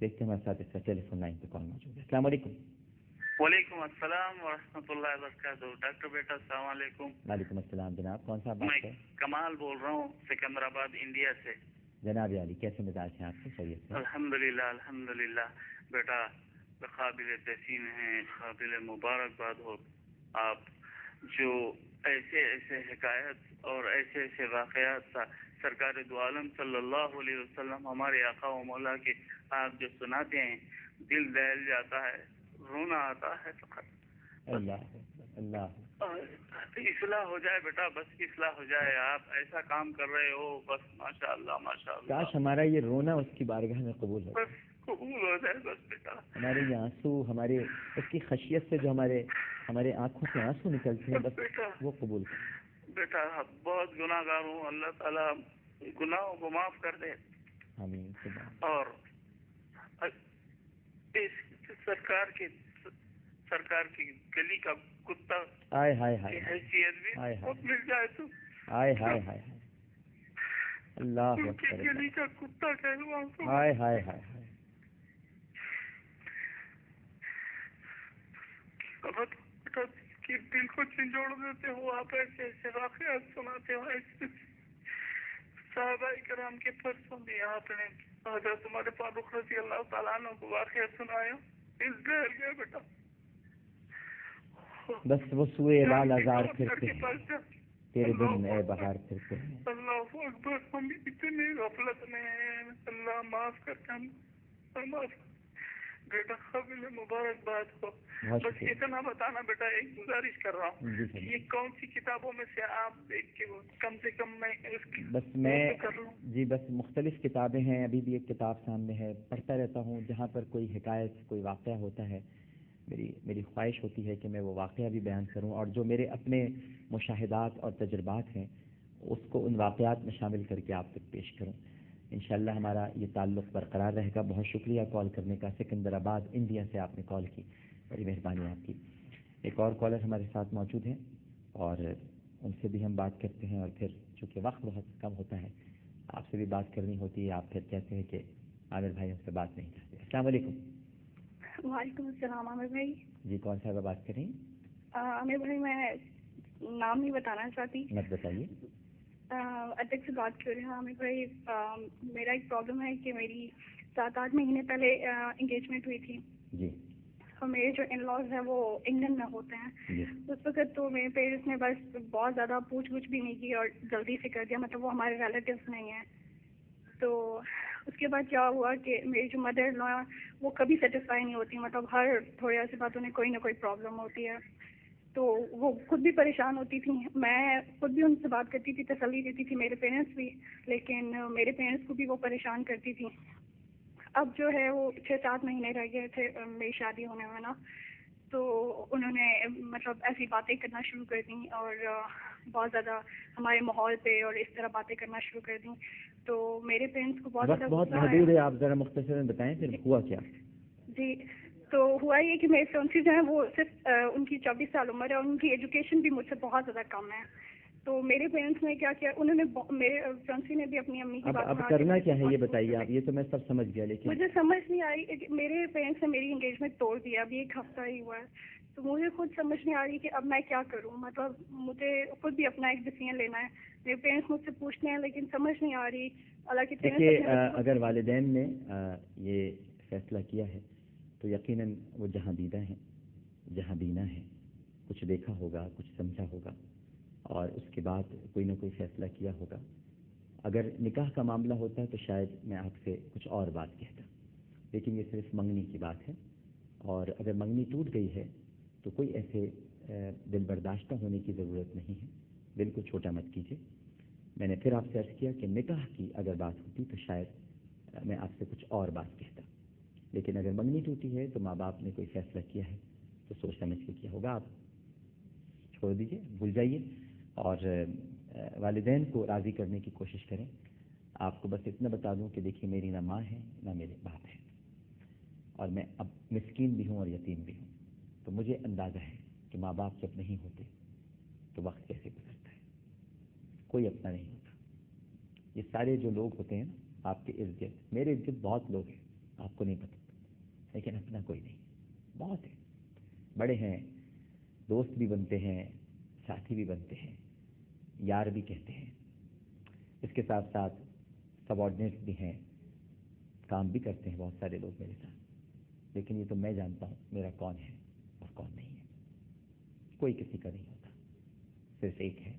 دیکھتے ہیں ہمارے ساتھ اس کا ٹیلی فون لائن پہ کال موجود ہے. السلام علیکم. وعلیکم السلام ورحمۃ اللہ وبرکاتہ. ڈاکٹر بیٹا السلام علیکم. وعلیکم السلام جناب. کون صاحب بات میں کریں؟ کمال بول رہا ہوں سکندرآباد انڈیا سے. جناب علی کیسے مزاج ہیں آپ کے؟ خیریت سے؟ الحمدللہ بیٹا قابل تحسین ہیں، قابل مبارکباد ہو آپ جو ایسے ایسے حکایت اور ایسے ایسے واقعات سرکار دو عالم صلی اللہ علیہ وسلم ہمارے آقا و مولا کے آپ جو سناتے ہیں دل دہل جاتا ہے، رونا آتا ہے. فقط اللہ اصلاح ہو جائے بیٹا، بس اصلاح ہو جائے. آپ ایسا کام کر رہے ہو، بس ماشاء اللہ ماشاء اللہ. کاش ہمارا یہ رونا اس کی بارگاہ میں قبول ہو، بس قبول ہو جائے بس بیٹا. ہمارے یہ آنسو، ہمارے اس کی خشیت سے جو ہمارے آنکھوں سے آنسو نکلتے ہیں، بس بیٹا وہ قبول کر. بیٹا بہت گناہ گار ہوں، اللہ تعالیٰ گناہوں کو معاف کر دے. آمین. اور اس سرکار کی گلی کا کتا ہائے ہائے ہائے کی حیثیت بھی مل جائے تو ہائے ہائے ہائے اللہ ان کی گلی کا کتا کہلواؤں تو ہائے ہائے ہائے ہائے. دل کو جھنجھوڑ دیتے ہو آپ، ایسے ایسے واقعات سناتے ہو. ایسے صحابہ کرام کے پرسوں بھی آپ نے حضرت عمر فاروق رضی اللہ تعالیٰ عنہ کو واقعہ سنایا، اس ڈر گیا بیٹا. بس وہ سوئے لال آزار پھرتے ہیں، تیرے دن اے بہار پھرتے ہیں. اللہ اکبر. ہم اتنے غفلت میں ہیں، اللہ معاف کرتے ہم معاف. بیٹا قابل مبارکباد ہو. بس اتنا بتانا بیٹا، ایک گزارش کر رہا ہوں، یہ کون سی کتابوں میں سے آپ دیکھ کے کم سے کم میں کر لوں. جی بس مختلف کتابیں ہیں، ابھی بھی ایک کتاب سامنے ہے، پڑھتا رہتا ہوں. جہاں پر کوئی حکایت کوئی واقعہ ہوتا ہے میری خواہش ہوتی ہے کہ میں وہ واقعہ بھی بیان کروں، اور جو میرے اپنے مشاہدات اور تجربات ہیں اس کو ان واقعات میں شامل کر کے آپ تک پیش کروں. انشاءاللہ ہمارا یہ تعلق برقرار رہے گا. بہت شکریہ کال کرنے کا. سکندرآباد انڈیا سے آپ نے کال کی، بڑی مہربانی آپ کی. ایک اور کالر ہمارے ساتھ موجود ہیں اور ان سے بھی ہم بات کرتے ہیں، اور پھر چونکہ وقت بہت کم ہوتا ہے آپ سے بھی بات کرنی ہوتی ہے. آپ پھر کہتے ہیں کہ عامر بھائی ہم سے بات نہیں کرتے. السلام علیکم. وعلیکم السلام عامر بھائی. جی کون صاحبہ بات کریں؟ عامر بھائی میں نام نہیں بتانا چاہتی. مت بتائیے. اٹک سے بات کر رہے ہیں. عامر بھائی میرا ایک پرابلم ہے کہ میری 7-8 مہینے پہلے انگیجمنٹ ہوئی تھی. جی. اور میرے جو ان لاز ہیں وہ انگلینڈ میں ہوتے ہیں. جی. اس وقت تو میرے پیرنٹس نے بس بہت زیادہ پوچھ گچھ بھی نہیں کی اور جلدی سے کر دیا، مطلب وہ ہمارے ریلیٹیوس نہیں ہیں. تو اس کے بعد کیا ہوا کہ میری جو مدر ان لا وہ کبھی سیٹسفائی نہیں ہوتی، مطلب ہر تھوڑے عرصے بعد انہیں کوئی نہ کوئی پرابلم ہوتی ہے. تو وہ خود بھی پریشان ہوتی تھیں، میں خود بھی ان سے بات کرتی تھی، تسلی دیتی تھی، میرے پیرنٹس بھی، لیکن میرے پیرنٹس کو بھی وہ پریشان کرتی تھیں. اب جو ہے وہ 6-7 مہینے رہ گئے تھے میری شادی ہونے میں نا، تو انہوں نے مطلب ایسی باتیں کرنا شروع کر دیں اور بہت زیادہ ہمارے ماحول پہ اور اس طرح باتیں کرنا شروع کر دیں. تو میرے پیرنٹس کو بہت زیادہ بہت محدود ہے، آپ ذرا مختصراً بتائیں پھر ہوا کیا؟ جی تو ہوا یہ کہ میرے فیونسی جو ہیں وہ صرف ان کی 24 سال عمر ہے اور ان کی ایجوکیشن بھی مجھ سے بہت زیادہ کم ہے. تو میرے پیرنٹس نے کیا کیا، انہوں نے میرے فیونسی نے بھی اپنی امی کی بات. اب کرنا کیا ہے یہ بتائیے آپ؟ یہ تو میں سب سمجھ گیا، لیکن مجھے سمجھ نہیں آئی کہ میرے پیرنٹس نے میری انگیجمنٹ توڑ دیا، ابھی 1 ہفتہ ہی ہوا ہے. تو مجھے خود سمجھ نہیں آ رہی کہ اب میں کیا کروں. مطلب مجھے خود بھی اپنا ایک ڈیسیژن لینا ہے. میرے پیرنٹس مجھ سے پوچھتے ہیں لیکن سمجھ نہیں آ رہی. دیکھیے اگر والدین نے یہ فیصلہ کیا ہے تو یقیناً وہ جہاں دیدہ ہیں، جہاں بینا ہے، کچھ دیکھا ہوگا، کچھ سمجھا ہوگا اور اس کے بعد کوئی نہ کوئی فیصلہ کیا ہوگا. اگر نکاح کا معاملہ ہوتا ہے تو شاید میں آپ سے کچھ اور بات کہتا، لیکن یہ صرف منگنی کی بات ہے. اور اگر منگنی ٹوٹ گئی ہے تو کوئی ایسے دل برداشتہ ہونے کی ضرورت نہیں ہے. دل کو چھوٹا مت کیجیے. میں نے پھر آپ سے عرض کیا کہ نکاح کی اگر بات ہوتی تو شاید میں آپ سے کچھ اور بات کہتا، لیکن اگر منگنی ٹوٹی ہے تو ماں باپ نے کوئی فیصلہ کیا ہے تو سوچ سمجھ کے کیا ہوگا. آپ چھوڑ دیجیے، بھول جائیے اور والدین کو راضی کرنے کی کوشش کریں. آپ کو بس اتنا بتا دوں کہ دیکھیے میری نہ ماں ہے نہ میرے باپ ہیں، اور میں اب مسکین بھی ہوں اور یتیم بھی ہوں. تو مجھے اندازہ ہے کہ ماں باپ جب نہیں ہوتے تو وقت کیسے گزرتا ہے. کوئی اپنا نہیں ہوتا. یہ سارے جو لوگ ہوتے ہیں نا آپ کے ارد گرد، میرے ارد گرد بہت لوگ ہیں آپ کو نہیں پتہ، لیکن اپنا کوئی نہیں. بہت ہے، بڑے ہیں، دوست بھی بنتے ہیں، ساتھی بھی بنتے ہیں، یار بھی کہتے ہیں، اس کے ساتھ ساتھ سب آرڈینیٹس بھی ہیں، کام بھی کرتے ہیں بہت سارے لوگ میرے ساتھ. لیکن یہ تو میں جانتا ہوں میرا کون ہے اور کون نہیں ہے. کوئی کسی کا نہیں ہوتا، صرف ایک ہے،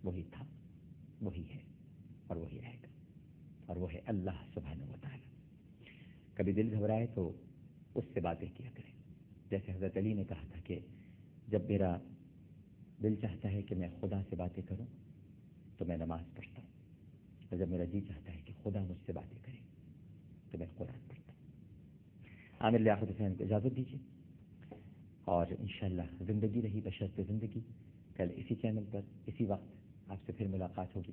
وہی تھا، وہی ہے اور وہی رہے گا، اور وہ ہے اللہ سبحانہ و تعالی. کبھی دل گھبرائے تو اس سے باتیں کیا کریں. جیسے حضرت علی نے کہا تھا کہ جب میرا دل چاہتا ہے کہ میں خدا سے باتیں کروں تو میں نماز پڑھتا ہوں، اور جب میرا جی چاہتا ہے کہ خدا مجھ سے باتیں کرے تو میں قرآن پڑھتا ہوں. عامر لیاقت حسین کو اجازت دیجیے، اور انشاءاللہ زندگی رہی بشرط زندگی، کل اسی چینل پر اسی وقت آپ سے پھر ملاقات ہوگی.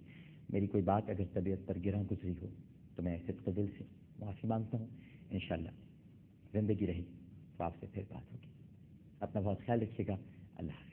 میری کوئی بات اگر طبیعت پر گراں گزری ہو تو میں صدق دل سے معافی مانگتا ہوں. انشاءاللہ زندگی رہی تو آپ سے پھر بات ہوگی. اپنا بہت خیال رکھیے گا. اللہ حافظ.